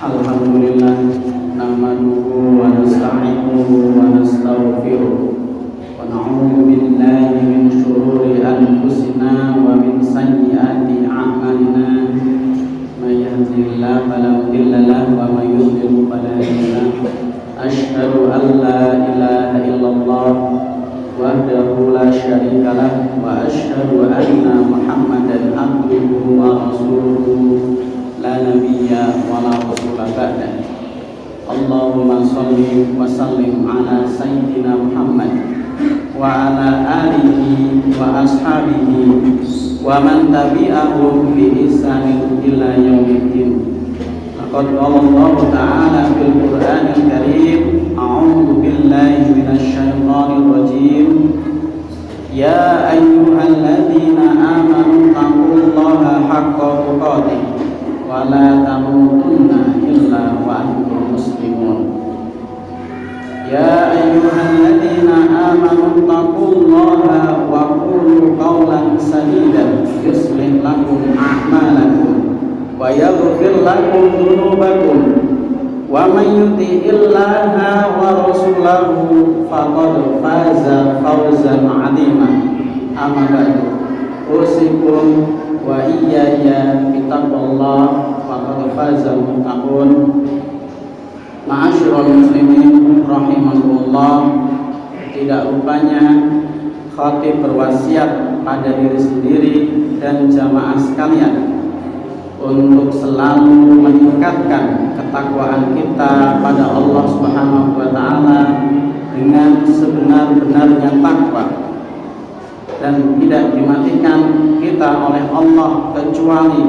Alhamdulillah nahmaduhu wa nasta'inuhu wa nastaghfiruh wa na'udzu billahi min shururi anfusina wa min sayyiati a'malina may yahdihillahu fala mudilla lahu wa may yudlil fala hadiya lahu asyhadu an la ilaha illallah wahdahu la syarika lahu wa asyhadu anna Muhammadan abduhu wa rasuluhu la nabiyya wa la rasula ba'da. Allahumma shalli wa sallim ala sayyidina Muhammad wa ala alihi wa ashabihi wa man tabi'ahum bi ihsanin ila yaumiddin. Laqad qala Allah ta'ala fil Qur'anil Karim, a'udzu billahi minasy syaithanir rajim. Ya ayyuhalladzina amanu taqullaha haqqa tuqatih wa la tamutunna illa wa antum muslimun. Ya ayyuhalladzina amanu taqullaha wa qulu qawlan sadida yuslih lakum a'malakum wa yaghfir lakum dhunubakum wa man yuti'illaha wa rasulahu faqad faza fawzan 'azima. Amma ba'du, usikum wa iyaya bittaqwallah faqad faza muttaqun. Ma'asyiral muslimin rahimakumullah, tidak rupanya khatib berwasiat pada diri sendiri dan jamaah sekalian untuk selalu meningkatkan ketakwaan kita pada Allah Subhanahu wa taala dengan sebenar-benarnya takwa, dan tidak dimatikan kita oleh Allah kecuali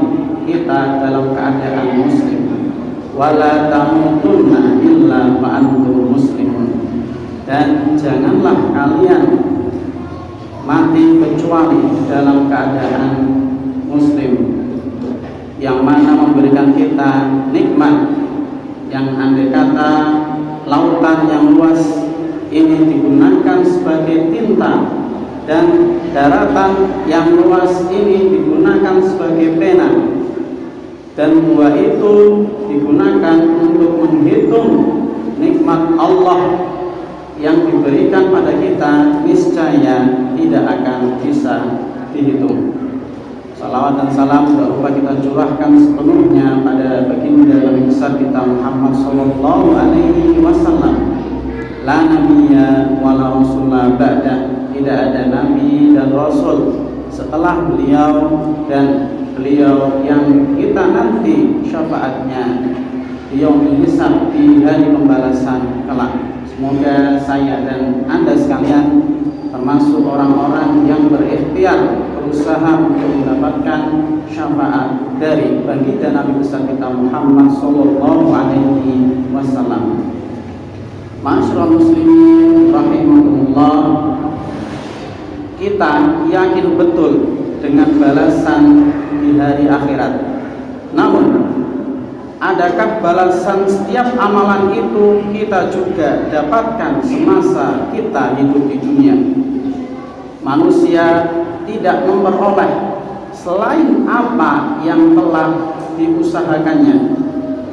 kita dalam keadaan muslim. Wala tamutunna illa wa antum muslimun, dan janganlah kalian mati kecuali dalam keadaan muslim, yang mana memberikan kita nikmat yang andai kata lautan yang luas ini digunakan sebagai tinta dan daratan yang luas ini digunakan sebagai pena, dan dua itu digunakan untuk menghitung nikmat Allah yang diberikan pada kita, niscaya tidak akan bisa dihitung. Salawat dan salam tidak lupa kita curahkan sepenuhnya pada baginda Nabi besar kita Muhammad sallallahu alaihi wasallam. La nabiyya wa la rasula ba'da, tidak ada nabi dan rasul setelah beliau, dan beliau yang kita nanti syafaatnya di yaumil hisab, di hari pembalasan kelak. Semoga saya dan Anda sekalian termasuk orang-orang yang berikhtiar berusaha untuk mendapatkan syafaat dari baginda Nabi besar kita Muhammad sallallahu alaihi wasallam. Ma'asyiral muslimin rahimakumullah, kita yakin betul dengan balasan di hari akhirat. Namun, adakah balasan setiap amalan itu kita juga dapatkan semasa kita hidup di dunia? Manusia tidak memperoleh selain apa yang telah diusahakannya.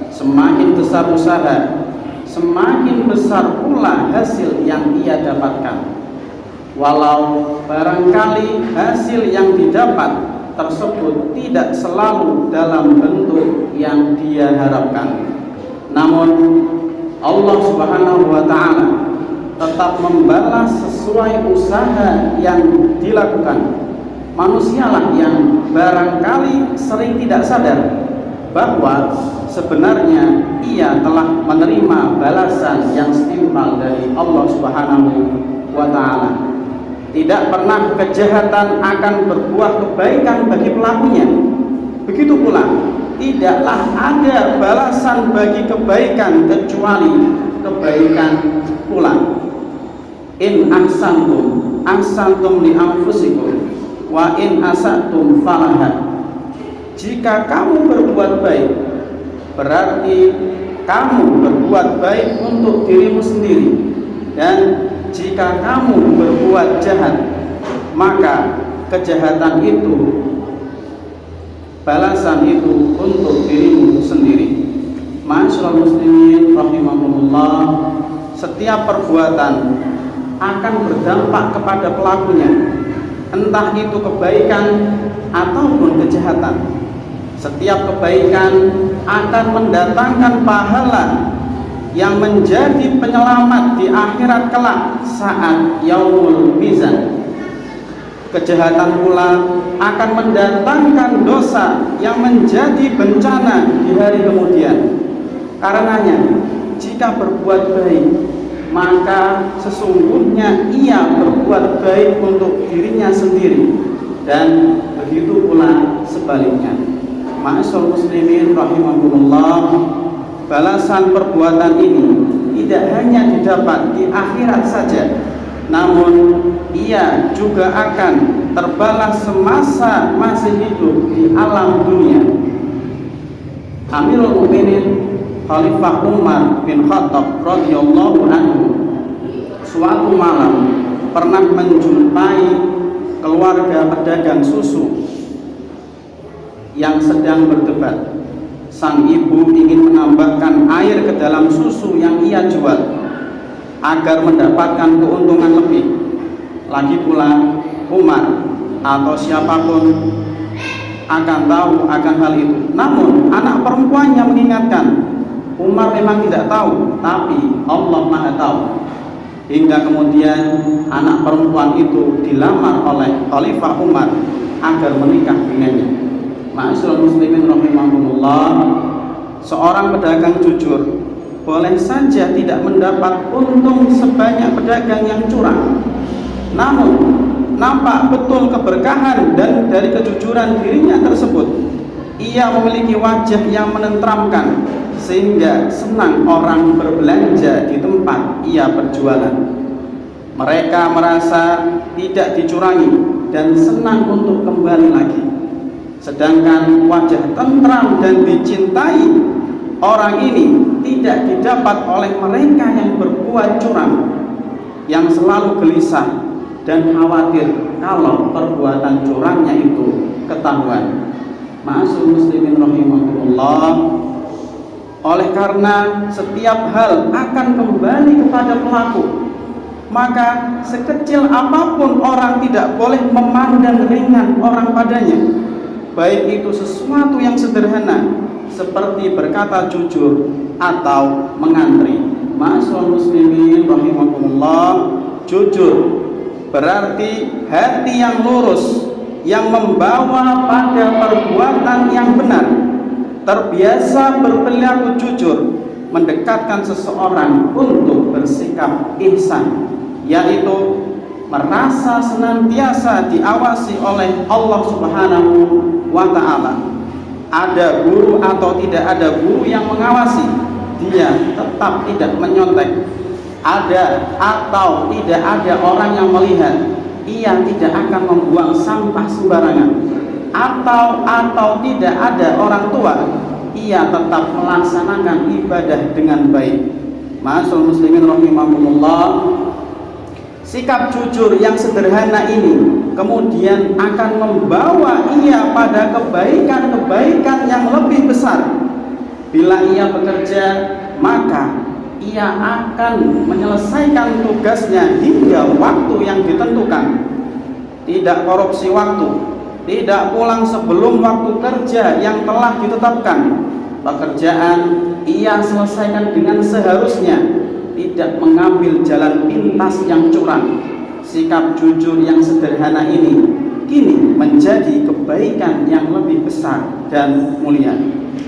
Semakin besar usaha, semakin besar pula hasil yang ia dapatkan. Walau barangkali hasil yang didapat tersebut tidak selalu dalam bentuk yang dia harapkan, namun Allah Subhanahu wa ta'ala tetap membalas sesuai usaha yang dilakukan. Manusialah yang barangkali sering tidak sadar bahwa sebenarnya ia telah menerima balasan yang setimpal dari Allah Subhanahu wa ta'ala. Tidak pernah kejahatan akan berbuah kebaikan bagi pelakunya. Begitu pula tidaklah ada balasan bagi kebaikan kecuali kebaikan pula. In ahsantum li anfusikum wa in asatum falaha. Jika kamu berbuat baik, berarti kamu berbuat baik untuk dirimu sendiri, dan jika kamu berbuat jahat, maka kejahatan itu, balasan itu untuk dirimu sendiri. Ma'asyiral muslimin rahimakumullah, setiap perbuatan akan berdampak kepada pelakunya, entah itu kebaikan ataupun kejahatan. Setiap kebaikan akan mendatangkan pahala yang menjadi penyelamat di akhirat kelak saat yaumul mizan. Kejahatan pula akan mendatangkan dosa yang menjadi bencana di hari kemudian. Karenanya, jika berbuat baik, maka sesungguhnya ia berbuat baik untuk dirinya sendiri, dan begitu pula sebaliknya. Ma'asyiral muslimin rahimakumullah, balasan perbuatan ini tidak hanya didapat di akhirat saja, namun ia juga akan terbalas semasa masih hidup di alam dunia. Amirul Mukminin Khalifah Umar bin Khattab radhiyallahu anhu suatu malam pernah menjumpai keluarga pedagang susu yang sedang berdebat. Sang ibu ingin menambahkan air ke dalam susu yang ia jual agar mendapatkan keuntungan lebih. Lagi pula Umar atau siapapun akan tahu akan hal itu. Namun anak perempuannya mengingatkan, Umar memang tidak tahu, tapi Allah Maha tahu. Hingga kemudian anak perempuan itu dilamar oleh Khalifah Umar agar menikah dengannya. Ma'asyiral muslimin rahimahumullah, seorang pedagang jujur boleh saja tidak mendapat untung sebanyak pedagang yang curang, namun nampak betul keberkahan dan dari kejujuran dirinya tersebut. Ia memiliki wajah yang menenteramkan sehingga senang orang berbelanja di tempat ia berjualan. Mereka merasa tidak dicurangi dan senang untuk kembali lagi. Sedangkan wajah tentram dan dicintai orang ini tidak didapat oleh mereka yang berbuat curang, yang selalu gelisah dan khawatir kalau perbuatan curangnya itu ketahuan. Ma'asyiral muslimin rahimakumullah, oleh karena setiap hal akan kembali kepada pelaku, maka sekecil apapun orang tidak boleh memandang ringan orang padanya, baik itu sesuatu yang sederhana seperti berkata jujur atau mengantri. Ma'asyiral muslimin rahimakumullah, jujur berarti hati yang lurus yang membawa pada perbuatan yang benar. Terbiasa berperilaku jujur mendekatkan seseorang untuk bersikap ihsan, yaitu merasa senantiasa diawasi oleh Allah Subhanahu wa ta'ala. Ada guru atau tidak ada guru yang mengawasi, dia tetap tidak menyontek. Ada atau tidak ada orang yang melihat, ia tidak akan membuang sampah sembarangan. Atau tidak ada orang tua, ia tetap melaksanakan ibadah dengan baik. Ma'asyiral muslimin rahimakumullah, sikap jujur yang sederhana ini kemudian akan membawa ia pada kebaikan-kebaikan yang lebih besar. Bila ia bekerja, maka ia akan menyelesaikan tugasnya hingga waktu yang ditentukan. Tidak korupsi waktu, tidak pulang sebelum waktu kerja yang telah ditetapkan. Pekerjaan ia selesaikan dengan seharusnya, tidak mengambil jalan pintas yang curang. Sikap jujur yang sederhana ini kini menjadi kebaikan yang lebih besar dan mulia.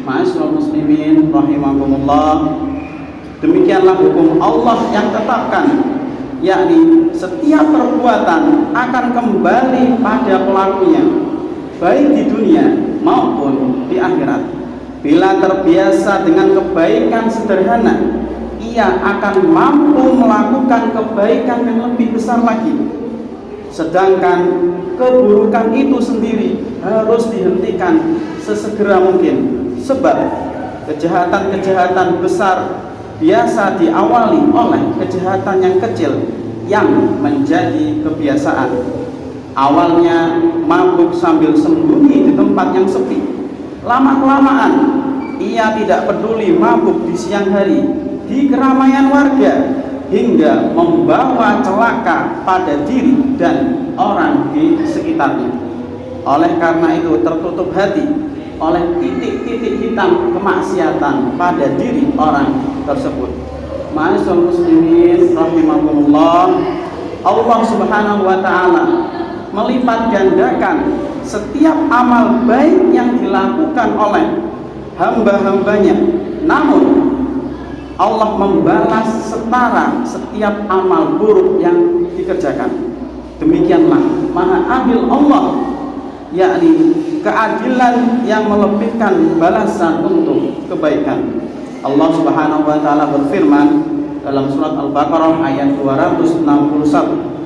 Ma'asyiral muslimin rahimakumullah, demikianlah hukum Allah yang tetapkan, yakni setiap perbuatan akan kembali pada pelakunya, baik di dunia maupun di akhirat. Bila terbiasa dengan kebaikan sederhana, ia akan mampu melakukan kebaikan yang lebih besar lagi. Sedangkan keburukan itu sendiri harus dihentikan sesegera mungkin, sebab kejahatan-kejahatan besar biasa diawali oleh kejahatan yang kecil yang menjadi kebiasaan. Awalnya mabuk sambil sembunyi di tempat yang sepi, lama-kelamaan ia tidak peduli mabuk di siang hari di keramaian warga hingga membawa celaka pada diri dan orang di sekitarnya. Oleh karena itu tertutup hati oleh titik-titik hitam kemaksiatan pada diri orang tersebut. Ma'asyiral muslimin rahimakumullah, Allah Subhanahu wa taala melipat gandakan setiap amal baik yang dilakukan oleh hamba-hambanya. Namun Allah membalas setara setiap amal buruk yang dikerjakan. Demikianlah maha adil Allah, yakni keadilan yang melebihkan balasan untuk kebaikan. Allah Subhanahu wa taala berfirman dalam surat Al-Baqarah ayat 261,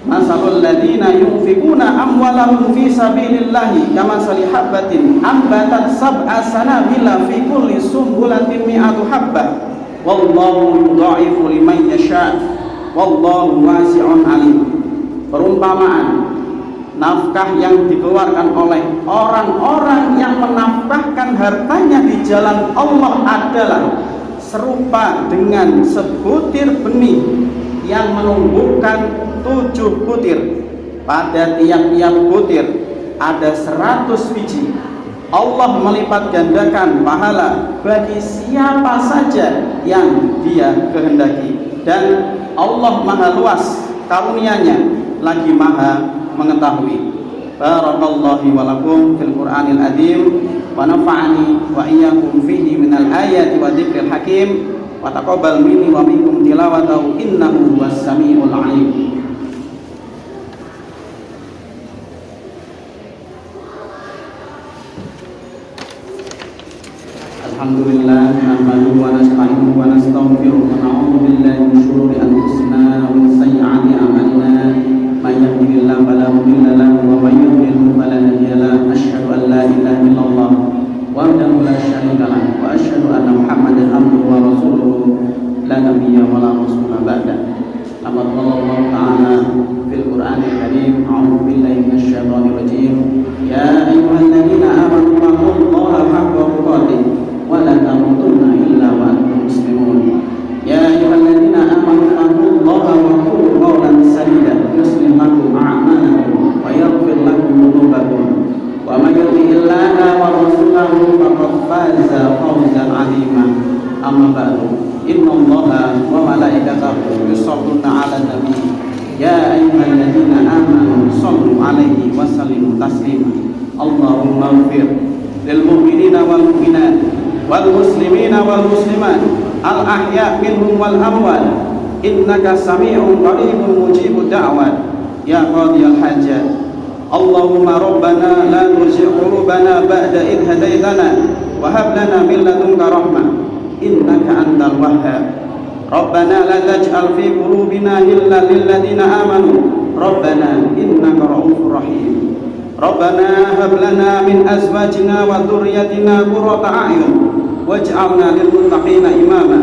Masalul ladina yunfikuna amwalahum fi sabilillahi kamathali habbatin ambatat sab'a sanabila fi kulli sumbulatin mi'atu habbah wallahu yudha'ifu liman yasha' wallahu wasi'un alim. Perumpamaan nafkah yang dikeluarkan oleh orang-orang yang menafkahkan hartanya di jalan Allah adalah serupa dengan sebutir benih yang menumbuhkan 7 butir. Pada tiap-tiap butir ada 100 biji. Allah melipat gandakan pahala bagi siapa saja yang Dia kehendaki, dan Allah maha luas karunia-Nya lagi maha mengetahui. Barakallahu wa lakum fil Qur'anil azim wa nafa'ani wa iyyakum fihi minal ayati wa dzikril hakim wa taqabbal minni wa minkum tilawatahu innahu huwas samiul alim. Alhamdulillah nahmaduhu wa nasta'inuhu wa nastaghfiruh wa na'udzu billahi min shururi anfusina wa min sayyi'ati a'malina. May yahdihillahu fala mudilla lahu wa may yudlil fala hadiya lahu. Asyhadu an la ilaha illallah wahdahu la syarika lahu wa asyhadu anna Muhammadan abduhu wa rasuluhu la nabiyya wa la rasula ba'da. Laqad qala Allah ta'ala fil Qur'anil karim, a'udzu billahi minasyaitonir rajim. Ya ayyuhalladzina amanu taqullaha haqqa tuqatih wa la tamutunna illa wa antum muslimun. Ya ayyuhalladzina amanu taqullaha wa qulu qawlan sadida yuslih lakum a'malakum wa yaghfir lakum dhunubakum wa may yuti'illaha wa rasulahu faqad faza fawzan 'azima. Amma ba'du, innallaha wa malaikatahu yusholluna 'alan nabi. Ya ayyuhalladzina amanu shallu 'alaihi wa sallimu taslima. Allahumma ighfir lil mu'minina wal mu'minat wal muslimina wal muslimat al ahya' minhum wal amwat innaka sami'un qaribun mujibud da'wat ya qadiyal hajat. Allahumma rabbana la tuzigh qulubana ba'da idh hadaitana wa hab lana min ladunka rahmah innaka antal wahhab. Rabbana la taj'al fi qulubina ghillan lil ladzina amanu rabbana innaka ra'ufur rahim. Rabbana hab lana min azwajina wa dhurriyyatina qurrata a'yun waj'alna lil muttaqina imama.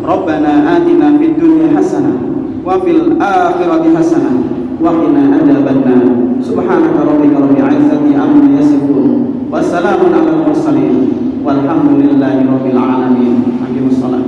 Rabbana atina fid dunya hasanah wa fil akhirati hasanah wa qina adzabannar. Subhanaka rabbika rabbil izzati amma yasifun wa salamun alal mursalin walhamdulillahi rabbil alamin. Aqimus shalah.